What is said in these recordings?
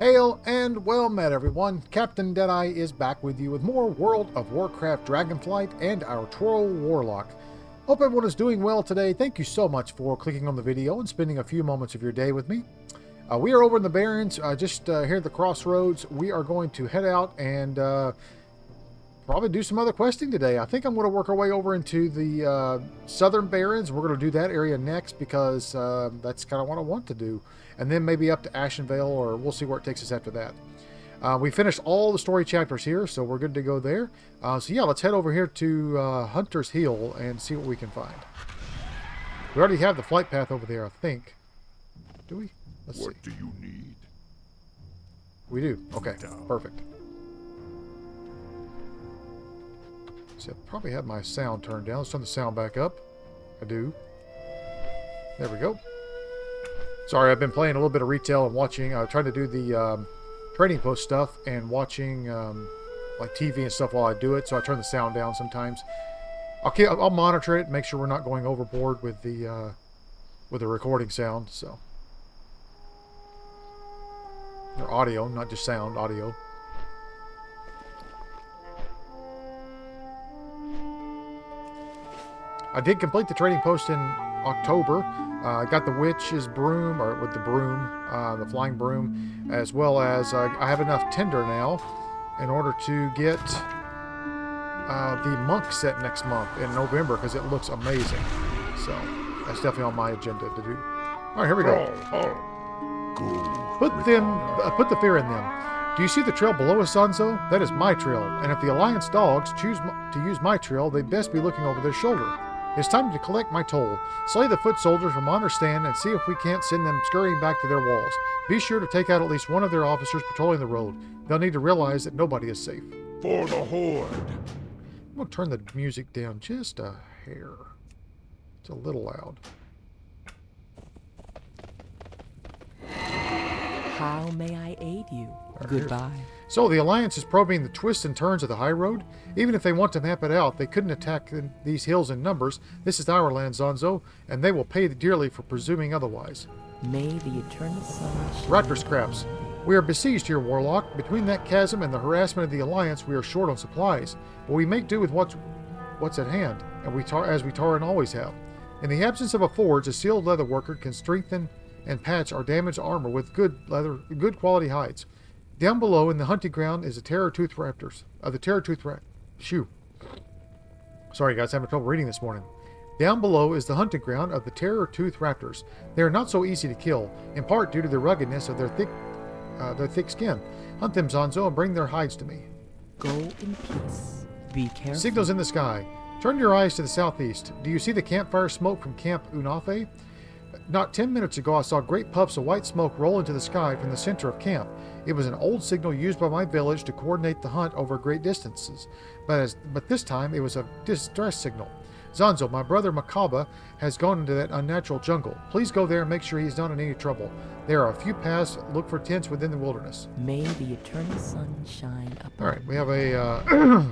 Hail and well met, everyone. Captain Deadeye is back with you with more World of Warcraft Dragonflight and our Troll Warlock. Hope everyone is doing well today. Thank you so much for clicking on the video and spending a few moments of your day with me. We are over in the Barrens, just here at the crossroads. We are going to head out and probably do some other questing today. I think I'm going to work our way over into the Southern Barrens. We're going to do that area next because that's kind of what I want to do. And then maybe up to Ashenvale, or we'll see where it takes us after that. We finished all the story chapters here, so we're good to go there. So yeah, let's head over here to Hunter's Hill and see what we can find. We already have the flight path over there, I think. Do we? Let's see. What do you need? We do. Okay, perfect. See, I probably had my sound turned down. Let's turn the sound back up. I do. There we go. Sorry, I've been playing a little bit of retail and watching, trying to do the trading post stuff and watching like TV and stuff while I do it, so I turn the sound down sometimes. I'll monitor it, make sure we're not going overboard with the recording sound, so. Or audio, not just sound, audio. I did complete the trading post in October. I got the witch's broom, or with the broom, the flying broom, as well as I have enough tinder now in order to get the monk set next month in November, because it looks amazing. So that's definitely on my agenda to do. All right, here we go. Put the fear in them. Do you see the trail below us, Zanzo? That is my trail, and if the Alliance dogs choose to use my trail, they'd best be looking over their shoulder. It's time to collect my toll. Slay the foot soldiers from Understand and see if we can't send them scurrying back to their walls. Be sure to take out at least one of their officers patrolling the road. They'll need to realize that nobody is safe. For the Horde. I'm going to turn the music down just a hair. It's a little loud. How may I aid you? Goodbye. So the Alliance is probing the twists and turns of the high road. Even if they want to map it out, they couldn't attack these hills in numbers. This is our land, Zanzo, and they will pay dearly for presuming otherwise. May the eternal sun shine. Raptor scraps. We are besieged here, Warlock. Between that chasm and the harassment of the Alliance, we are short on supplies. But we make do with what's at hand, and as we tar and always have. In the absence of a forge, a sealed leather worker can strengthen and patch our damaged armor with good quality hides. Down below in the hunting ground is the Terror-Tooth Raptors. Sorry guys, I'm having trouble reading this morning. Down below is the hunting ground of the Terror-Tooth Raptors. They are not so easy to kill, in part due to the ruggedness of their thick skin. Hunt them, Zanzo, and bring their hides to me. Go in peace. Be careful. Signals in the sky. Turn your eyes to the southeast. Do you see the campfire smoke from Camp Unafe? Not 10 minutes ago, I saw great puffs of white smoke roll into the sky from the center of camp. It was an old signal used by my village to coordinate the hunt over great distances, but this time it was a distress signal. Zanzo, my brother Makaba has gone into that unnatural jungle. Please go there and make sure he's not in any trouble. There are a few paths. Look for tents within the wilderness. May the eternal sun shine upon you. All right, we have a...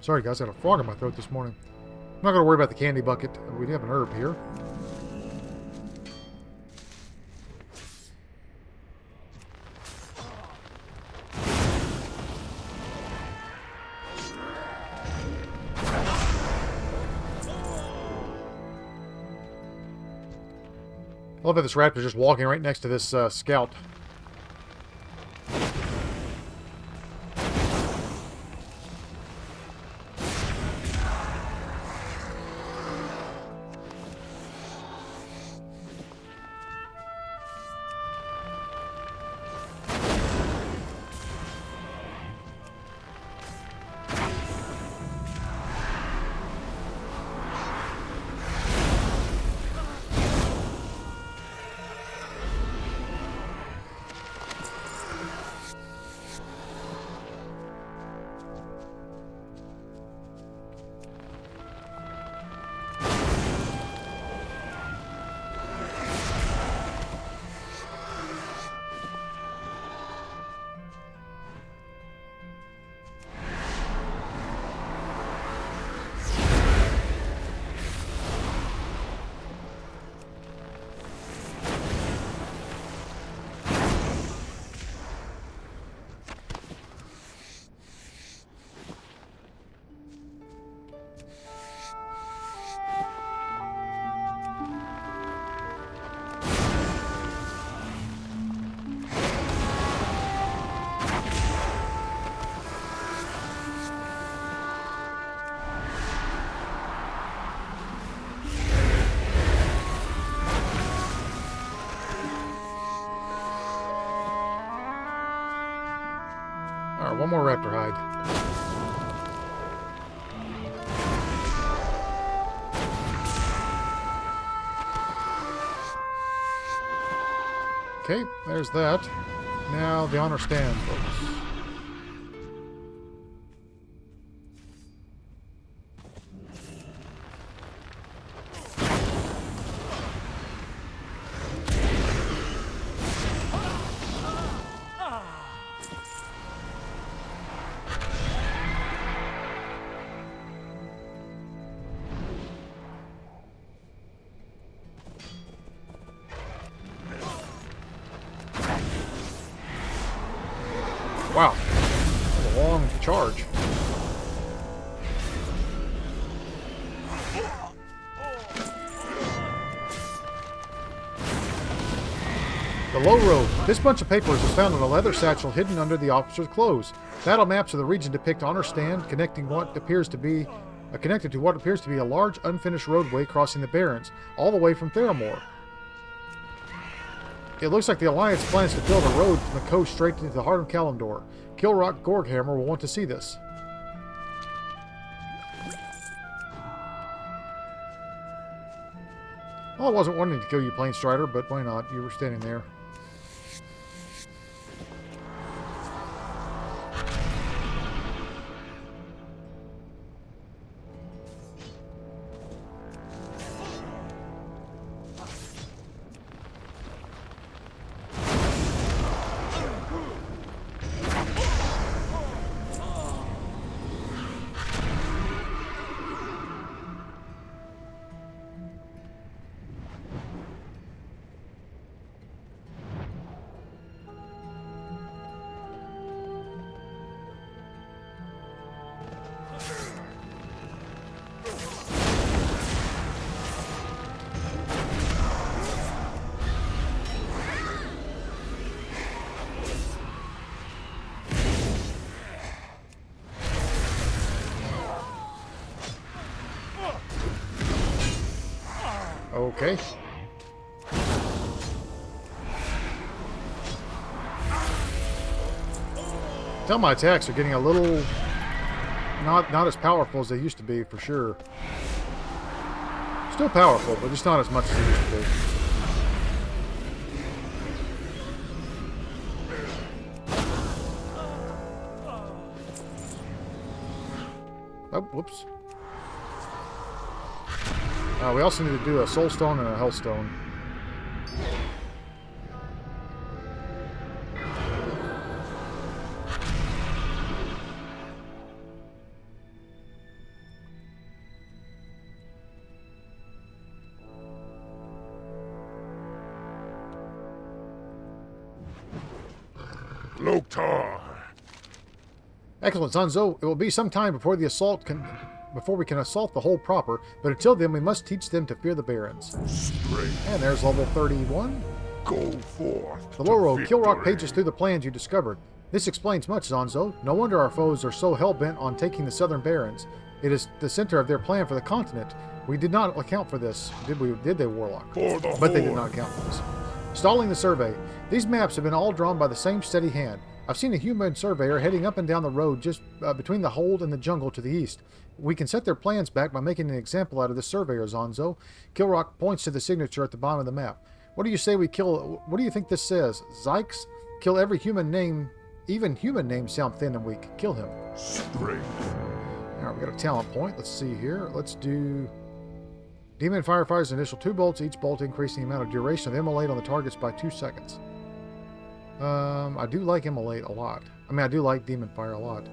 Sorry, guys, I got a frog in my throat this morning. I'm not going to worry about the candy bucket. We do have an herb here. I love that this raptor's just walking right next to this scout. one more raptor hide. Okay, there's that. Now the honor stand, folks. Wow, that's a long charge. The low road. This bunch of papers was found in a leather satchel hidden under the officer's clothes. Battle maps of the region depict honor stand connected to what appears to be a large unfinished roadway crossing the Barrens, all the way from Theramore. It looks like the Alliance plans to build a road from the coast straight into the heart of Kalimdor. Kilrock Gorghammer will want to see this. Well, I wasn't wanting to kill you, Planestrider, but why not? You were standing there. Okay. Tell my attacks are getting a little not as powerful as they used to be, for sure. Still powerful, but just not as much as they used to be. Oh, whoops. We also need to do a soul stone and a hell stone. Loktar. Excellent, Zanzo. It will be some time before we can assault the hold proper, but until then we must teach them to fear the Barrens. Strength. And there's level 31. Go forth. The low road. Kilrock victory. pages through the plans you discovered. This explains much, Zanzo. No wonder our foes are so hell-bent on taking the Southern Barrens. It is the center of their plan for the continent. We did not account for this, did we? Did they, Warlock? For the But they did horde. not account for this. Stalling the survey. These maps have been all drawn by the same steady hand. I've seen a human surveyor heading up and down the road just between the hold and the jungle to the east. We can set their plans back by making an example out of the surveyor, Zanzo. Kilrock points to the signature at the bottom of the map. What do you say we kill... What do you think this says? Zykes? Kill every human name... Even human names sound thin and weak. Kill him. Strength. Alright, we got a talent point. Let's see here. Let's do... Demon Fire fires initial 2 bolts, each bolt increasing the amount of duration of immolate on the targets by 2 seconds. I do like immolate a lot. I mean, I do like Demon Fire a lot.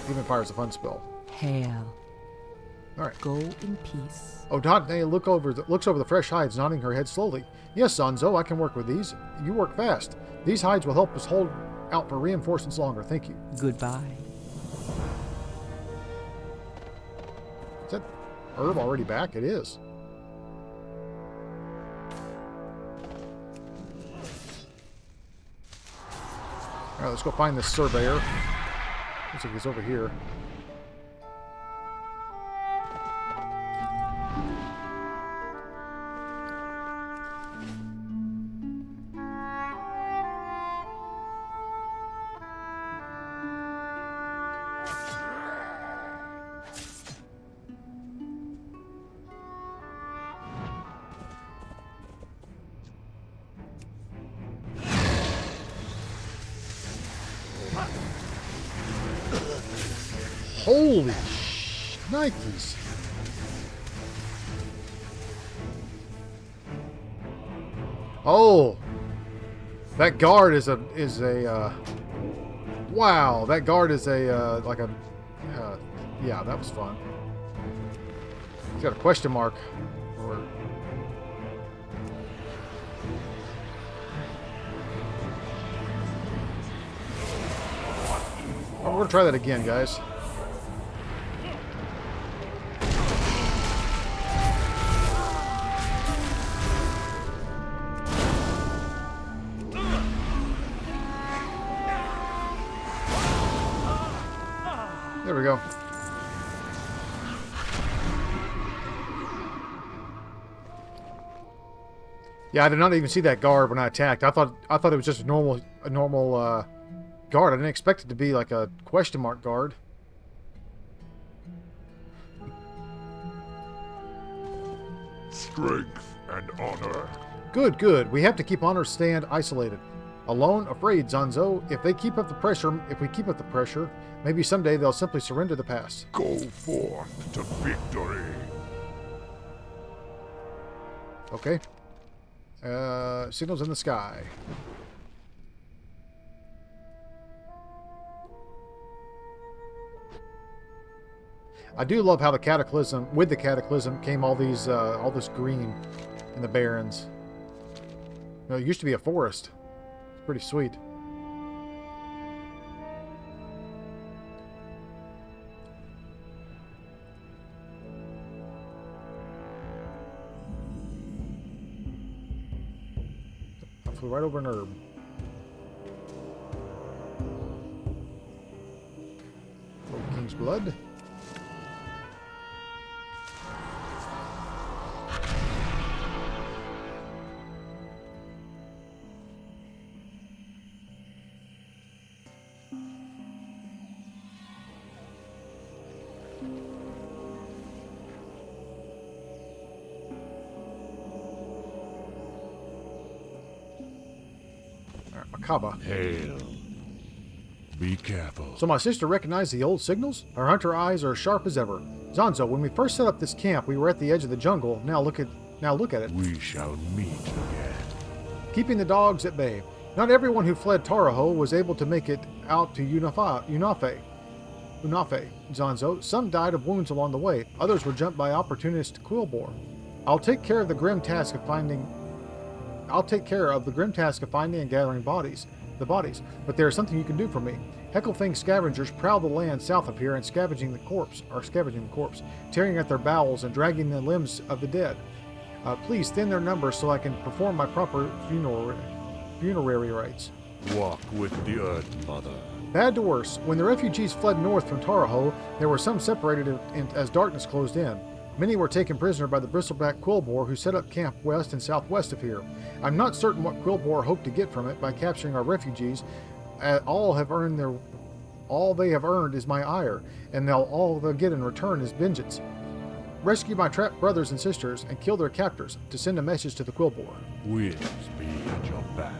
Demon Fire is a fun spell. Hail. Alright. Go in peace. Oh, Dotnay looks over the fresh hides, nodding her head slowly. Yes, Zanzo, I can work with these. You work fast. These hides will help us hold out for reinforcements longer. Thank you. Goodbye. Is that herb already back? It is. Alright, let's go find this surveyor. Looks like he's over here. Holy Nikes. Oh, that guard is a wow, that guard is a like a yeah, that was fun. He's got a question mark. Oh, we're gonna try that again, guys. There we go. Yeah, I did not even see that guard when I attacked. I thought it was just a normal guard. I didn't expect it to be like a question mark guard. Strength and honor. Good, good. We have to keep honor stand isolated. Alone, afraid, Zanzo. If we keep up the pressure, maybe someday they'll simply surrender the pass. Go forth to victory. Okay. Signals in the sky. I do love how the Cataclysm, with the Cataclysm came all these, all this green in the Barrens. You know, it used to be a forest. It's pretty sweet. I flew right over an herb. King's blood. Macabre. Hail. Be careful. So my sister recognized the old signals? Her hunter eyes are as sharp as ever. Zanzo, when we first set up this camp, we were at the edge of the jungle. Now look at it. We shall meet again. Keeping the dogs at bay. Not everyone who fled Taraho was able to make it out to Unafe, Zanzo. Some died of wounds along the way. Others were jumped by opportunist quillboar. I'll take care of the grim task of finding and gathering the bodies, but there is something you can do for me. Hecklefang scavengers prowl the land south of here and scavenging the corpse, tearing at their bowels and dragging the limbs of the dead. Please thin their numbers so I can perform my proper funerary rites. Walk with the Earth Mother. Bad to worse. When the refugees fled north from Taraho, there were some separated as darkness closed in. Many were taken prisoner by the bristleback quillboar who set up camp west and southwest of here. I'm not certain what quillboar hoped to get from it by capturing our refugees. All they have earned is my ire, and all they'll get in return is vengeance. Rescue my trapped brothers and sisters and kill their captors to send a message to the quillboar. Winds be at your back.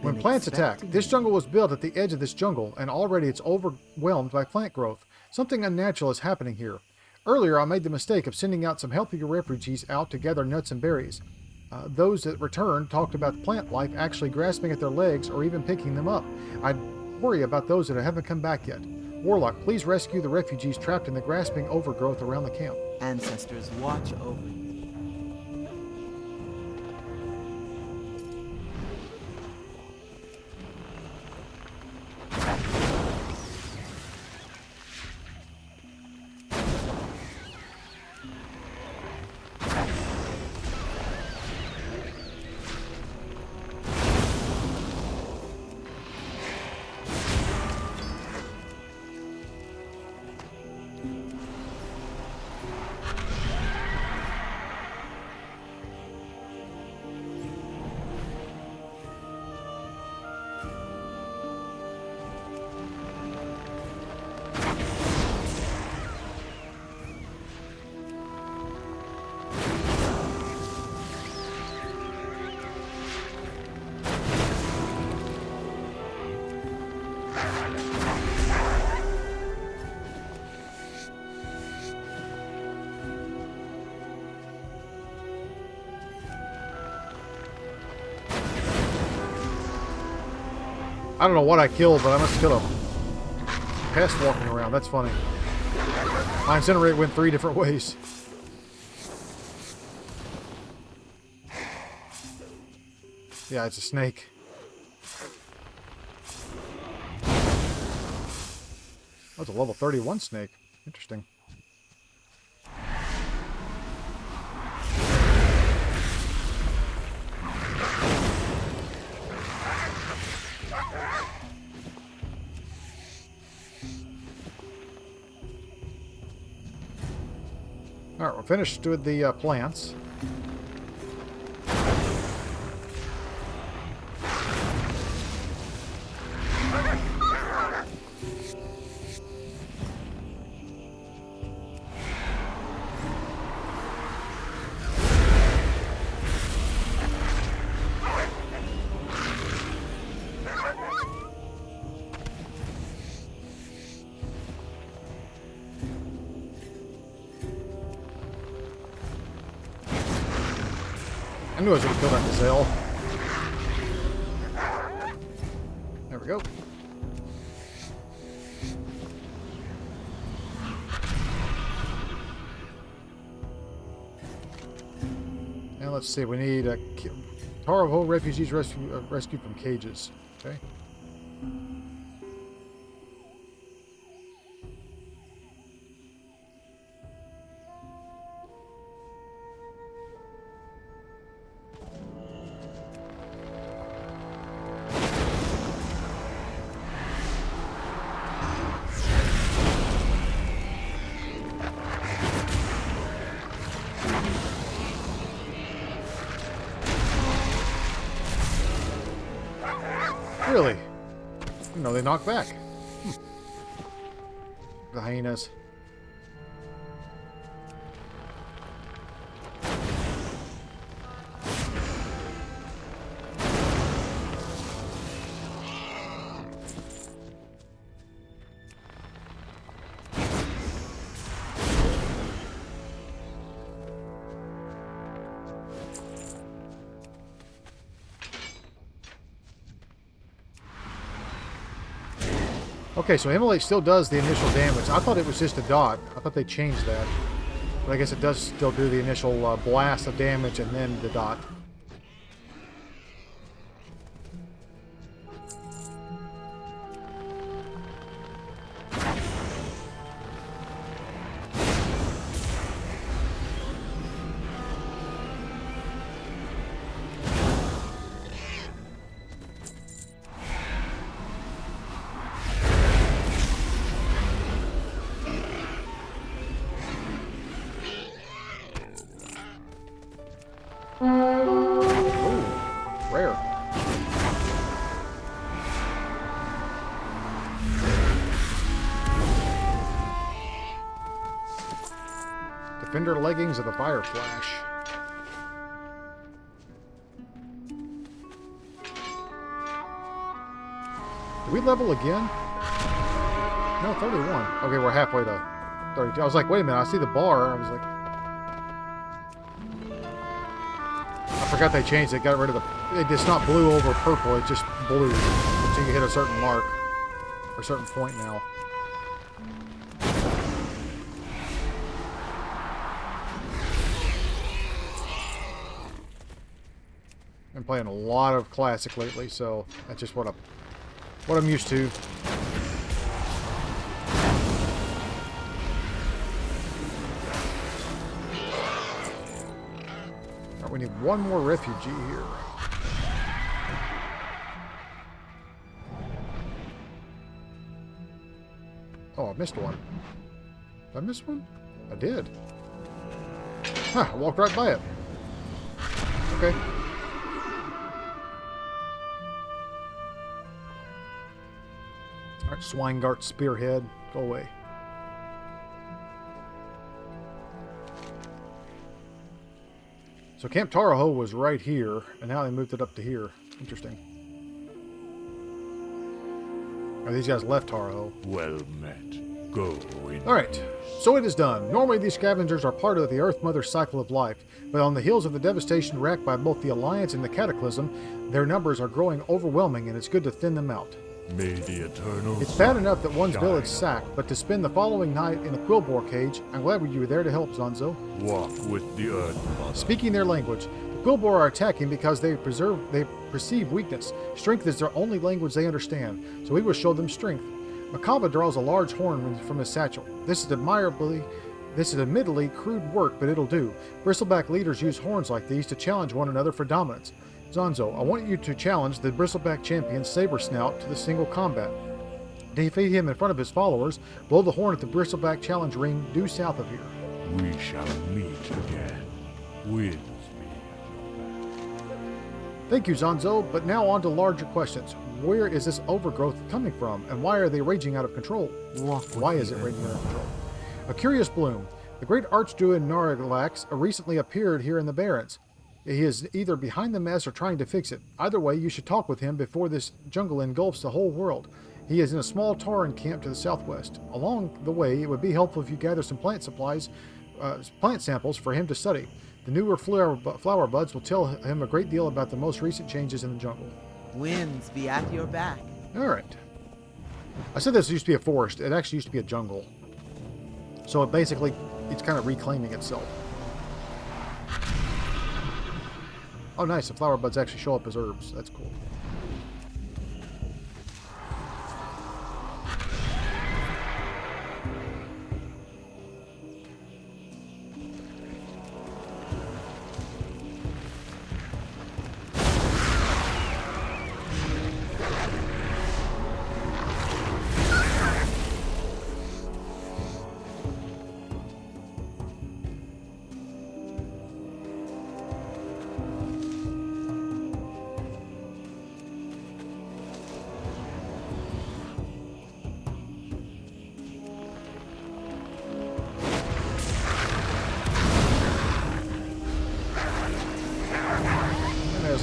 When plants attack, this jungle was built at the edge of this jungle, and already it's overwhelmed by plant growth. Something unnatural is happening here. Earlier, I made the mistake of sending out some healthier refugees out to gather nuts and berries. Those that returned talked about plant life actually grasping at their legs or even picking them up. I'd worry about those that haven't come back yet. Warlock, please rescue the refugees trapped in the grasping overgrowth around the camp. Ancestors, watch over you. I don't know what I killed, but I must have killed a pest walking around. That's funny. My incinerate went 3 different ways. Yeah, it's a snake. That's a level 31 snake. Interesting. Alright, we're finished with the plants. I knew I was going to kill that gazelle. There we go. And let's see, we need a Taro refugees rescued from cages. Okay. Really? You know, they knock back. The hyenas. Okay, so Immolate still does the initial damage. I thought it was just a dot. I thought they changed that. But I guess it does still do the initial blast of damage and then the dot. Rare. Defender leggings of the Fire Flash. Did we level again? No, 31. Okay, we're halfway to 32. I was like, wait a minute, I see the bar. I was like... I forgot they changed it. Got rid of the... It's not blue over purple. It's just blue. Until you hit a certain mark. Or a certain point now. Been playing a lot of Classic lately, so that's just what I'm used to. Alright, we need one more refugee here. Oh, I missed one. Did I miss one? I did. Huh, I walked right by it. Okay. Alright, Swinegart Spearhead. Go away. So Camp Taraho was right here, and now they moved it up to here. Interesting. Oh, these guys left Taraho. Well met. Go in. Alright, so it is done. Normally these scavengers are part of the Earth Mother's cycle of life, but on the heels of the devastation wreaked by both the Alliance and the Cataclysm, their numbers are growing overwhelming and it's good to thin them out. May the eternal It's bad sun enough that one's shine village upon sacked, but to spend the following night in a quillboar cage, I'm glad you were there to help, Zonzo. Walk with the earth, mother. Speaking their language, the quillboar are attacking because they perceive weakness. Strength is their only language they understand, so we will show them strength. Makaba draws a large horn from his satchel. This is admittedly crude work, but it'll do. Bristleback leaders use horns like these to challenge one another for dominance. Zonzo, I want you to challenge the Bristleback champion Saber Snout to the single combat. Defeat him in front of his followers. Blow the horn at the Bristleback challenge ring due south of here. We shall meet again. With me. Thank you, Zonzo, but now on to larger questions. Where is this overgrowth coming from, and why are they raging out of control? Why is it raging out of control? A curious bloom. The great archdruid Naralex recently appeared here in the Barrens. He is either behind the mess or trying to fix it. Either way, you should talk with him before this jungle engulfs the whole world. He is in a small Tauren camp to the southwest. Along the way, it would be helpful if you gather some plant samples for him to study. The newer flower buds will tell him a great deal about the most recent changes in the jungle. Winds be at your back. All right. I said this used to be a forest. It actually used to be a jungle. So it's kind of reclaiming itself. Oh, nice. The flower buds actually show up as herbs. That's cool.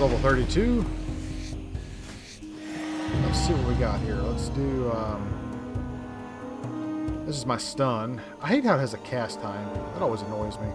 Level 32. Let's see what we got here. Let's do, this is my stun. I hate how it has a cast time. That always annoys me.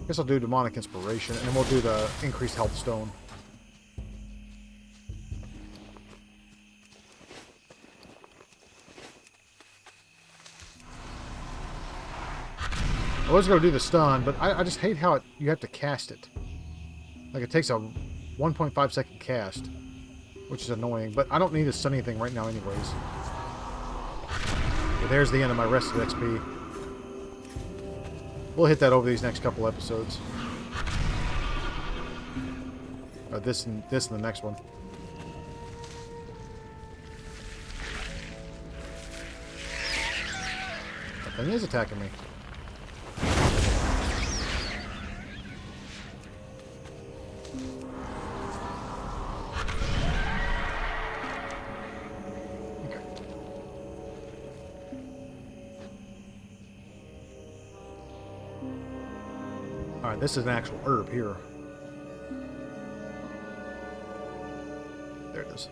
Guess I'll do Demonic Inspiration, and then we'll do the increased health stone. I was going to do the stun, but I just hate how you have to cast it. Like, it takes a 1.5 second cast, which is annoying, but I don't need to stun anything right now anyways. Okay, there's the end of my rest of XP. We'll hit that over these next couple episodes. This and the next one. That thing is attacking me. Alright, this is an actual herb here. There it is.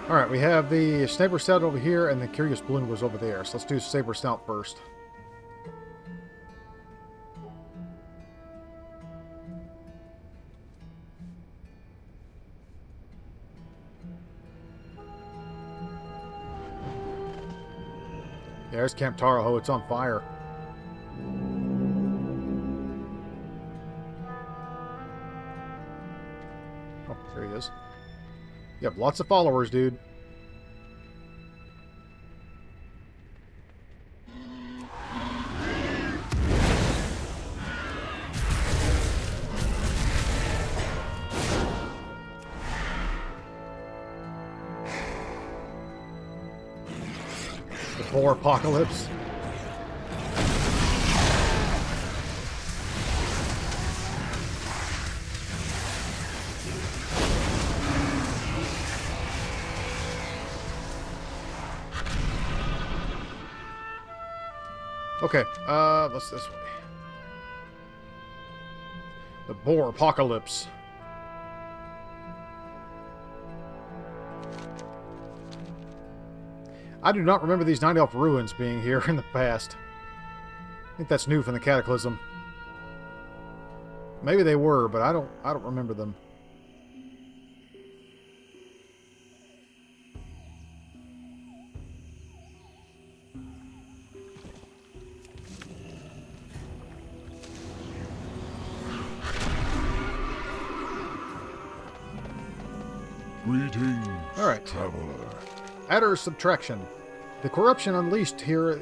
Alright, we have the Saber Snout over here, and the Curious Balloon was over there. So let's do Saber Snout first. Yeah, there's Camp Taraho. It's on fire. You have lots of followers, dude. The Boar Apocalypse. Okay, what's this way? The Boar Apocalypse. I do not remember these Night Elf ruins being here in the past. I think that's new from the Cataclysm. Maybe they were, but I don't remember them. Greetings, Alright. traveler. Adder subtraction. The corruption unleashed here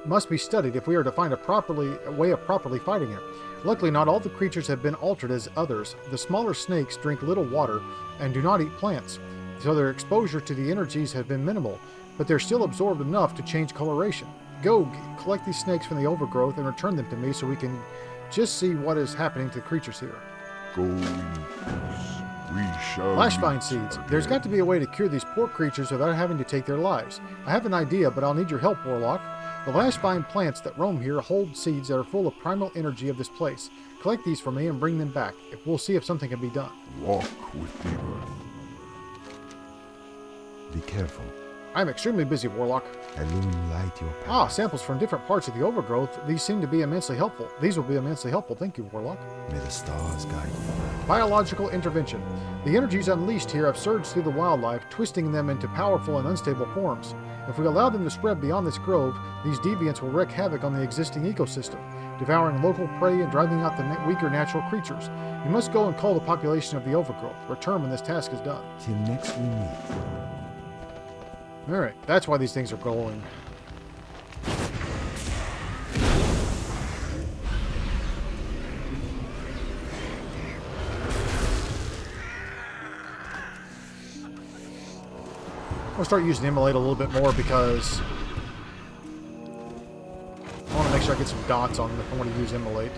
must be studied if we are to find a way of properly fighting it. Luckily, not all the creatures have been altered as others. The smaller snakes drink little water and do not eat plants, so their exposure to the energies has been minimal, but they're still absorbed enough to change coloration. Go, collect these snakes from the Overgrowth and return them to me so we can just see what is happening to the creatures here. Go in peace. We shall Flashvine meet seeds. again. There's got to be a way to cure these poor creatures without having to take their lives. I have an idea, but I'll need your help, Warlock. The Flashvine plants that roam here hold seeds that are full of primal energy of this place. Collect these for me and bring them back. We'll see if something can be done. Walk with the earth. Be careful. I'm extremely busy, Warlock. Illuminate your path. Ah, samples from different parts of the Overgrowth. These seem to be immensely helpful. These will be immensely helpful. Thank you, Warlock. May the stars guide you. Biological intervention. The energies unleashed here have surged through the wildlife, twisting them into powerful and unstable forms. If we allow them to spread beyond this grove, these deviants will wreak havoc on the existing ecosystem, devouring local prey and driving out the weaker natural creatures. You must go and cull the population of the Overgrowth. Return when this task is done. Till next we meet. Alright, that's why these things are glowing. I'll start using Immolate a little bit more because I want to make sure I get some dots on them if I want to use Immolate.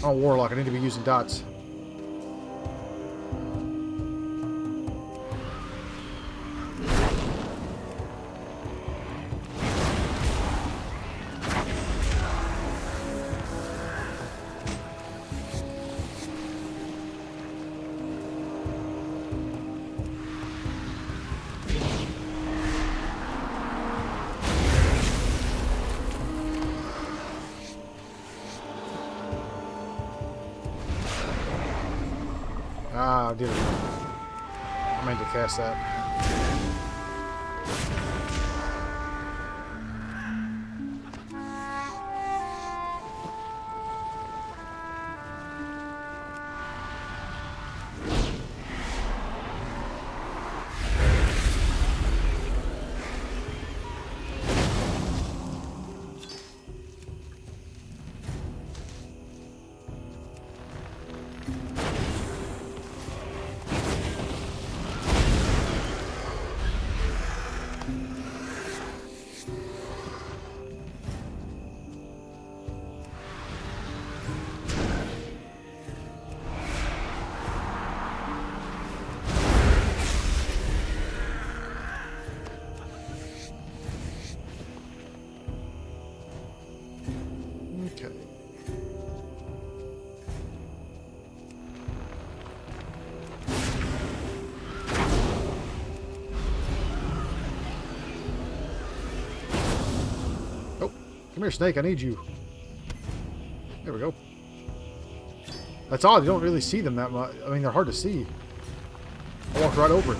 Oh, Warlock, I need to be using dots. Ah, I did it. I meant to cast that. Okay. Oh, come here, Snake. I need you. There we go. That's odd. You don't really see them that much. I mean, they're hard to see. I walked right over it.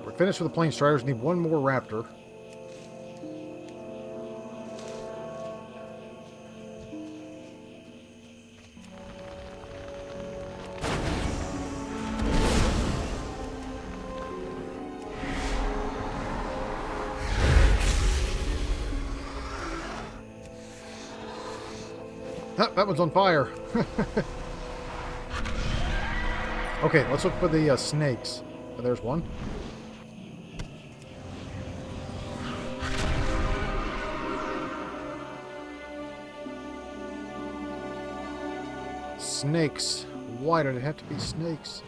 Alright, we're finished with the plane striders. Need one more raptor. Ah, that one's on fire. Okay, let's look for the snakes. Oh, there's one. Snakes. Why did it have to be snakes?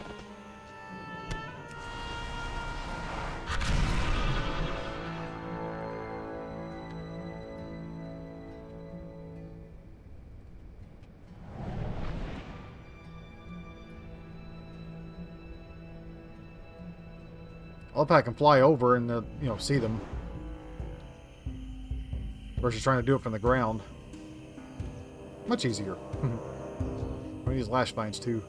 I love how I can fly over and, you know, see them. Versus trying to do it from the ground. Much easier. One of these lash vines, too.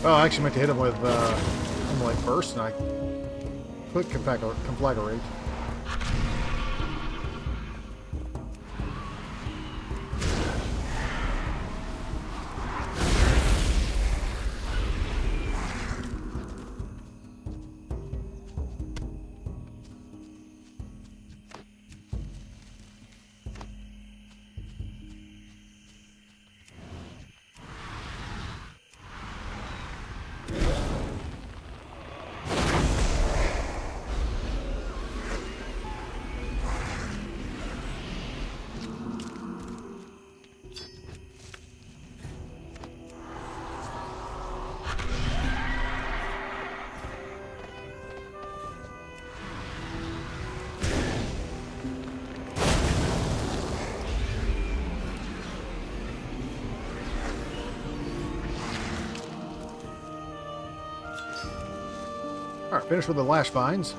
Oh, I actually meant to hit him with Emily first, and I clicked conflagrate. Alright, finished with the lash vines.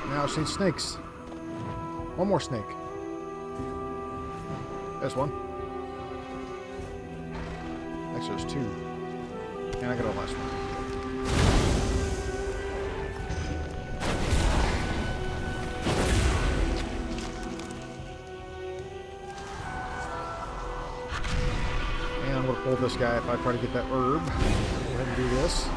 Now I see snakes. One more snake. There's one. Actually, there's two. And I got a last one. And I'm going to pull this guy if I try to get that herb. Go ahead and do this.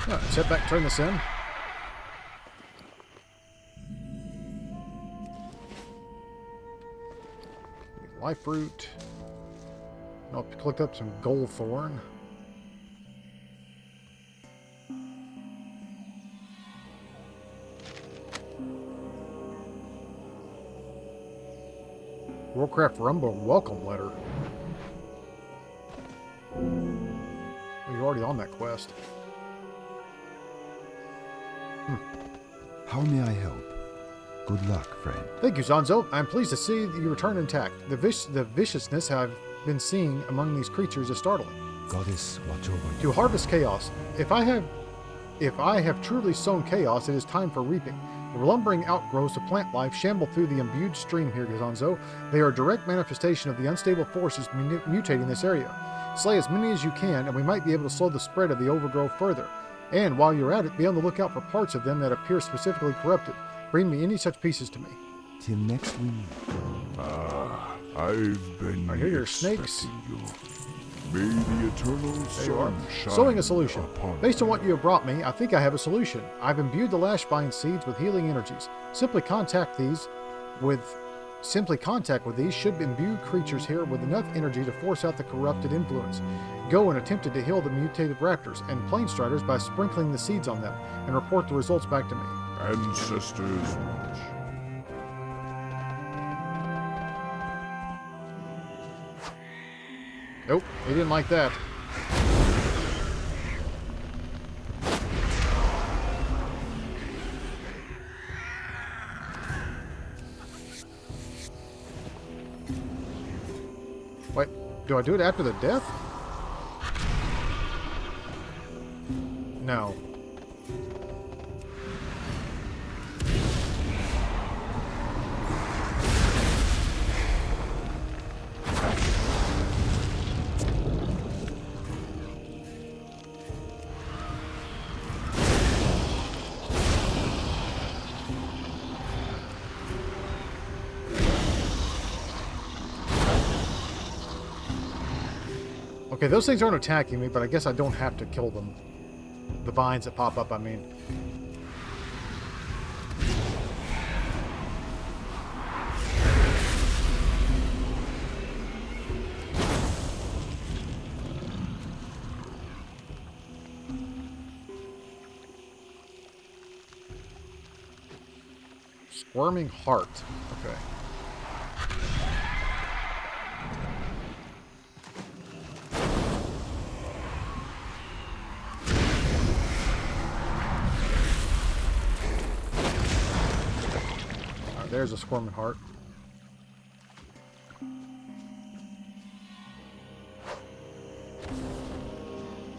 Alright, set back, turn this in. Life root. I'll collect up some gold thorn. Warcraft Rumble welcome letter. Oh, you're already on that quest. How may I help? Good luck, friend. Thank you, Zanzo. I'm pleased to see that you return intact. The viciousness I've been seeing among these creatures is startling. Goddess, watch over me. To harvest chaos. If I have truly sown chaos, it is time for reaping. The lumbering outgrowths of plant life shamble through the imbued stream here, Gazanzo. They are a direct manifestation of the unstable forces mutating this area. Slay as many as you can, and we might be able to slow the spread of the overgrowth further. And while you're at it, be on the lookout for parts of them that appear specifically corrupted. Bring me any such pieces to me. Till next week. I've been I hear your snakes. expecting you. May the eternal There you are. sun shine Sowing a solution. upon Based on you. what you have brought me, I think I have a solution. I've imbued the Lashbind seeds with healing energies. Simply contact with these should imbue creatures here with enough energy to force out the corrupted influence. Go and attempt to heal the mutated raptors and planestriders by sprinkling the seeds on them, and report the results back to me. Ancestors watch. Nope, he didn't like that. Wait, do I do it after the death? No. Okay, those things aren't attacking me, but I guess I don't have to kill them. The vines that pop up, I mean. Squirming heart. Okay. There's a squirming heart.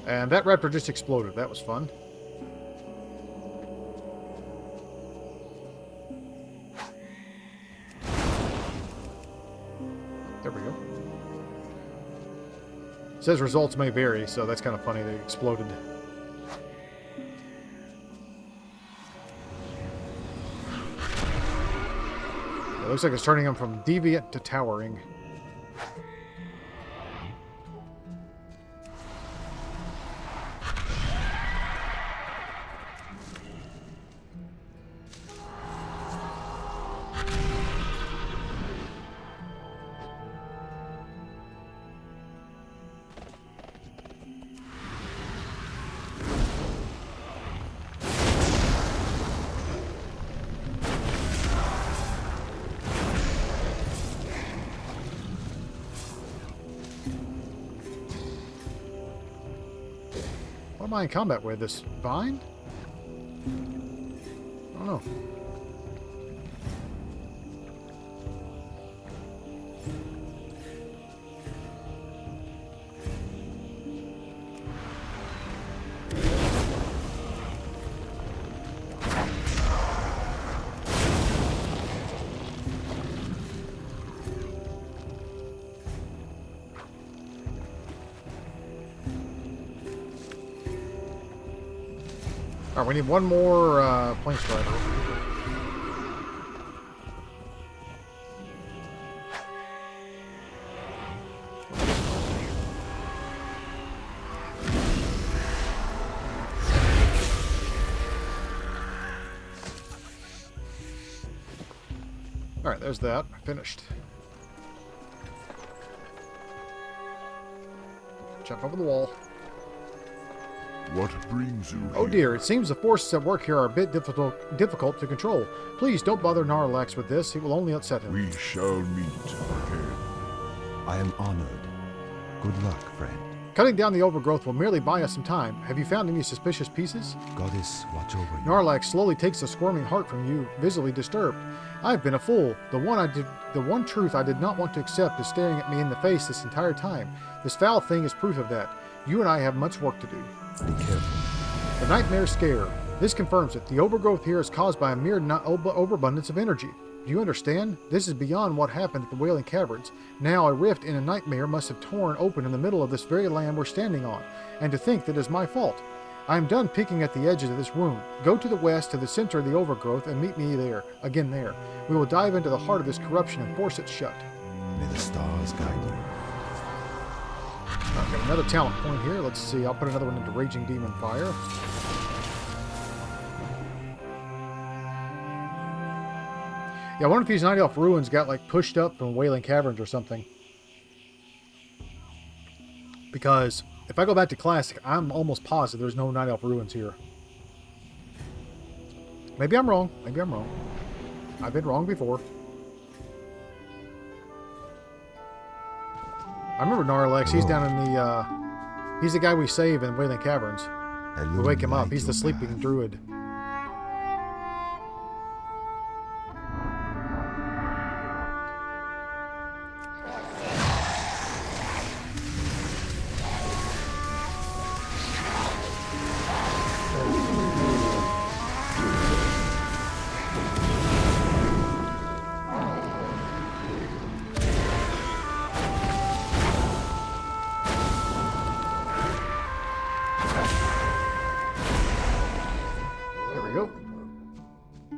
And that raptor just exploded. That was fun. There we go. It says results may vary, so that's kind of funny. They exploded. It looks like it's turning them from deviant to towering. What am I in combat with? This vine? I don't know. Alright, we need one more planestrider. Alright, there's that. Finished. Jump over the wall. What brings you Oh here? dear, it seems the forces at work here are a bit difficult to control. Please don't bother Naralex with this, it will only upset him. We shall meet again. I am honored. Good luck, friend. Cutting down the overgrowth will merely buy us some time. Have you found any suspicious pieces? Goddess, watch over you. Naralex slowly takes the squirming heart from you, visibly disturbed. I've been a fool. The one truth I did not want to accept is staring at me in the face this entire time. This foul thing is proof of that. You and I have much work to do. Be careful. The nightmare scare. This confirms it. The overgrowth here is caused by a mere overabundance of energy. Do you understand? This is beyond what happened at the Wailing Caverns. Now a rift in a nightmare must have torn open in the middle of this very land we're standing on. And to think that is my fault. I am done picking at the edges of this wound. Go to the west to the center of the overgrowth and meet me there, again there. We will dive into the heart of this corruption and force it shut. May the stars guide you. I've got another talent point here. Let's see. I'll put another one into Raging Demon Fire. Yeah, I wonder if these Night Elf ruins got like pushed up from Wailing Caverns or something. Because if I go back to Classic, I'm almost positive there's no Night Elf ruins here. Maybe I'm wrong. Maybe I'm wrong. I've been wrong before. I remember Naralex. He's down in the, he's the guy we save in Wailing Caverns. We wake him up. He's the sleeping druid.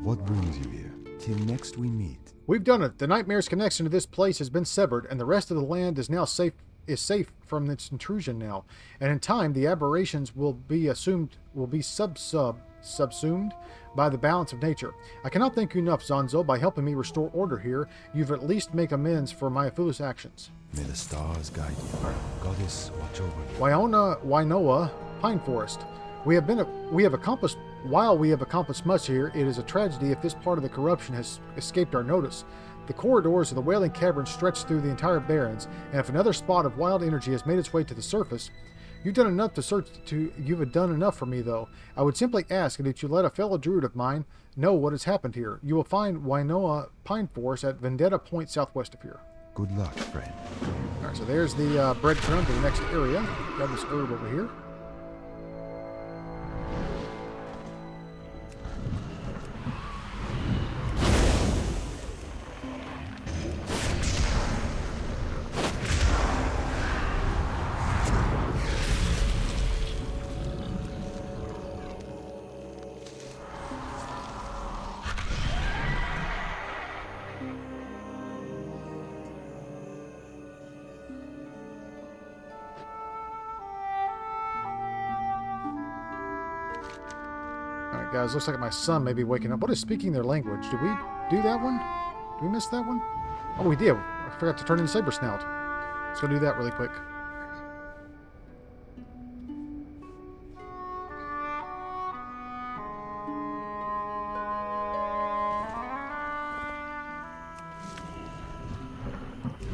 What brings you here? Till next we meet. We've done it. The Nightmare's connection to this place has been severed, and the rest of the land is now safe from its intrusion now. And in time, the aberrations will be subsumed by the balance of nature. I cannot thank you enough, Zanzo. By helping me restore order here, you've at least make amends for my foolish actions. May the stars guide you. Goddess, watch over you. Wainoa, Pine Forest. While we have accomplished much here, it is a tragedy if this part of the corruption has escaped our notice. The corridors of the Wailing Cavern stretch through the entire Barrens, and if another spot of wild energy has made its way to the surface, you've done enough for me, though. I would simply ask that you let a fellow druid of mine know what has happened here. You will find Wainoa Pine Forest at Vendetta Point southwest of here. Good luck, friend. Alright, so there's the breadcrumb to the next area. Grab this herb over here. Alright guys, looks like my son may be waking up. What is speaking their language? Did we do that one? Did we miss that one? Oh, we did. I forgot to turn in Saber Snout. Let's go do that really quick.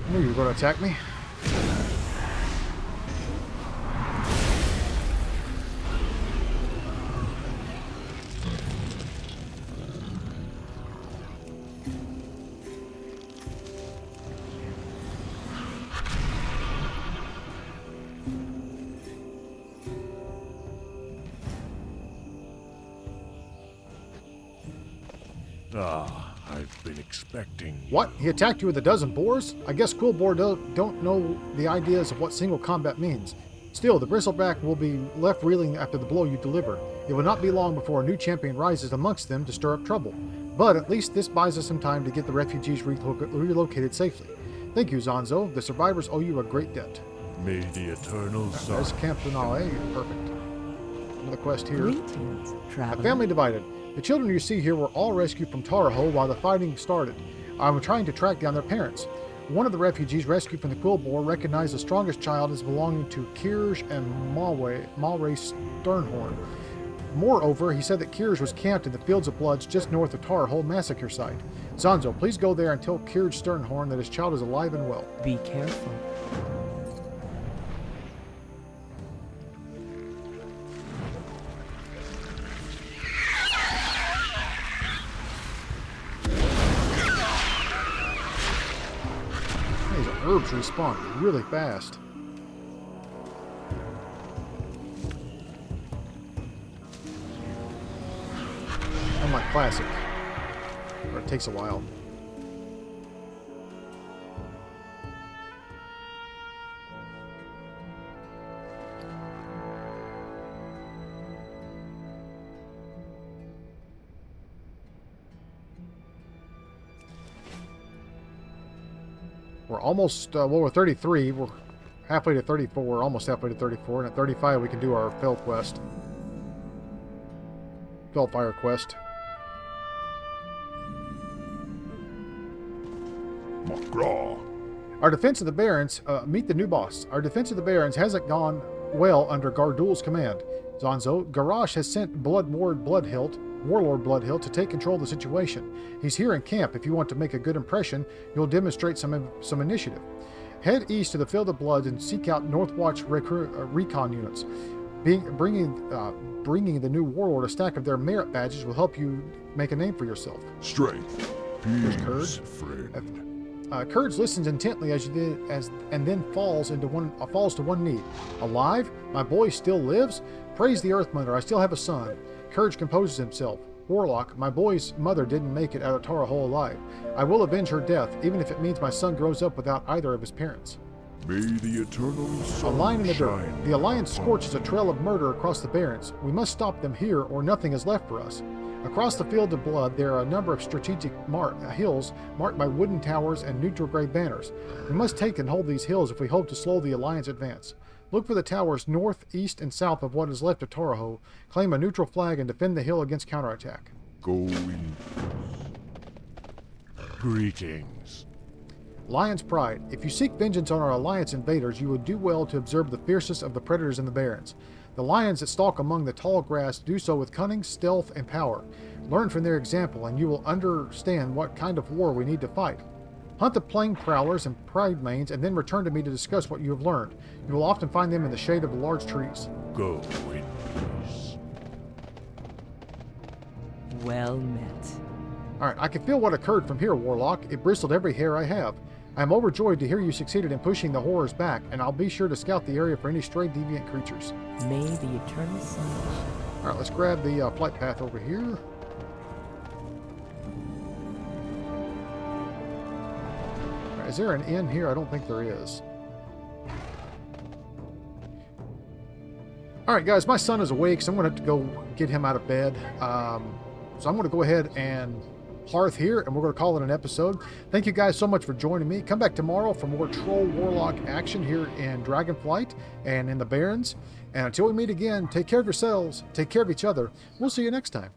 I knew you were going to attack me. Ah, I've been expecting... What? He attacked you with a dozen boars? I guess Quill Boar don't know the ideas of what single combat means. Still, the bristleback will be left reeling after the blow you deliver. It will not be long before a new champion rises amongst them to stir up trouble. But at least this buys us some time to get the refugees relocated safely. Thank you, Zanzo. The survivors owe you a great debt. May the eternal sun... There's Camp Finale. Perfect. Another quest here. Greetings, A traveler. family divided. The children you see here were all rescued from Tar Hole while the fighting started. I'm trying to track down their parents. One of the refugees rescued from the Quill Boar recognized the strongest child as belonging to Kirj and Malray Sternhorn. Moreover, he said that Kirj was camped in the Fields of Bloods just north of Tar Hole massacre site. Zanzo, please go there and tell Kirj Sternhorn that his child is alive and well. Be careful. These herbs respawn really fast. Unlike Classic, where it takes a while. We're almost, well, we're 33. We're halfway to 34. We're almost halfway to 34. And at 35, we can do our Fell quest. Fellfire quest. Magraw. Our defense of the Barrens, meet the new boss. Our defense of the Barrens hasn't gone well under Gardul's command. Zonzo, Garrosh has sent Warlord Bloodhilt to take control of the situation. He's here in camp. If you want to make a good impression, you'll demonstrate some initiative. Head east to the Field of Blood and seek out Northwatch recon units. Bringing the new Warlord a stack of their merit badges will help you make a name for yourself. Strength. Peace, friend. Kurds listens intently and then falls to one knee. Alive? My boy still lives? Praise the Earthmother, I still have a son. Kurds composes himself. Warlock, my boy's mother didn't make it out of Taraho alive. I will avenge her death, even if it means my son grows up without either of his parents. May the eternal sun A line in the dirt. shine The Alliance upon scorches a trail of murder across the Barrens. We must stop them here, or nothing is left for us. Across the Field of Blood, there are a number of strategic hills marked by wooden towers and neutral-grade banners. We must take and hold these hills if we hope to slow the Alliance advance. Look for the towers north, east, and south of what is left of Taraho. Claim a neutral flag and defend the hill against counterattack. Go in peace. Greetings. Lion's Pride. If you seek vengeance on our Alliance invaders, you would do well to observe the fiercest of the predators in the Barrens. The lions that stalk among the tall grass do so with cunning, stealth, and power. Learn from their example, and you will understand what kind of war we need to fight. Hunt the plain prowlers and pride mains, and then return to me to discuss what you have learned. You will often find them in the shade of the large trees. Go in peace. Well met. Alright, I can feel what occurred from here, Warlock. It bristled every hair I have. I am overjoyed to hear you succeeded in pushing the horrors back, and I'll be sure to scout the area for any stray deviant creatures. May the eternal sun shine. Alright, let's grab the flight path over here. Is there an inn here? I don't think there is. Alright guys, my son is awake, so I'm going to have to go get him out of bed. So I'm going to go ahead and hearth here, and we're going to call it an episode. Thank you guys so much for joining me. Come back tomorrow for more Troll Warlock action here in Dragonflight and in the Barrens. And until we meet again, take care of yourselves, take care of each other. We'll see you next time.